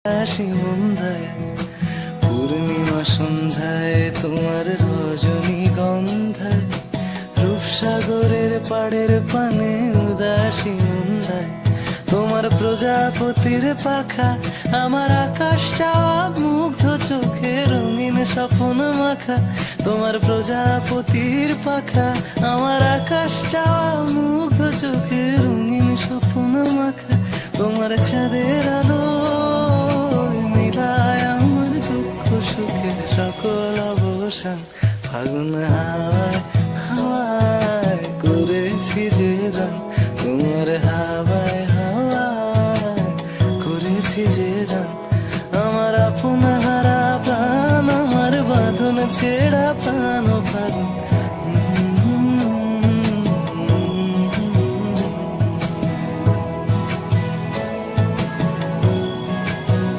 হাসি মন্দায় পূর্ণিমা সন্ধ্যায় তোমার রজনী গন্ধায় রূপসাগরের পাড়ের পানে উদাসী মন্দায় তোমার প্রজাপতির পাখা আমার আকাশ চাওয়া মুগ্ধ চোখে রঙিন স্বপ্ন মাখা তোমার প্রজাপতির পাখা আমার আকাশ চাওয়া মুগ্ধ চোখে রঙিন স্বপ্ন মাখা তোমার চাঁদের আলো মিলায় আমার দুঃখ সুখে সকল অবসান ফাগুন হাওয়ায় হাওয়ায় করেছি যে দান তোমার হাওয়ায় হাওয়ায় করেছি যে দান আমার আপন হারা প্রাণ আমার বাঁধন ছেড়া প্রাণ ফাগুন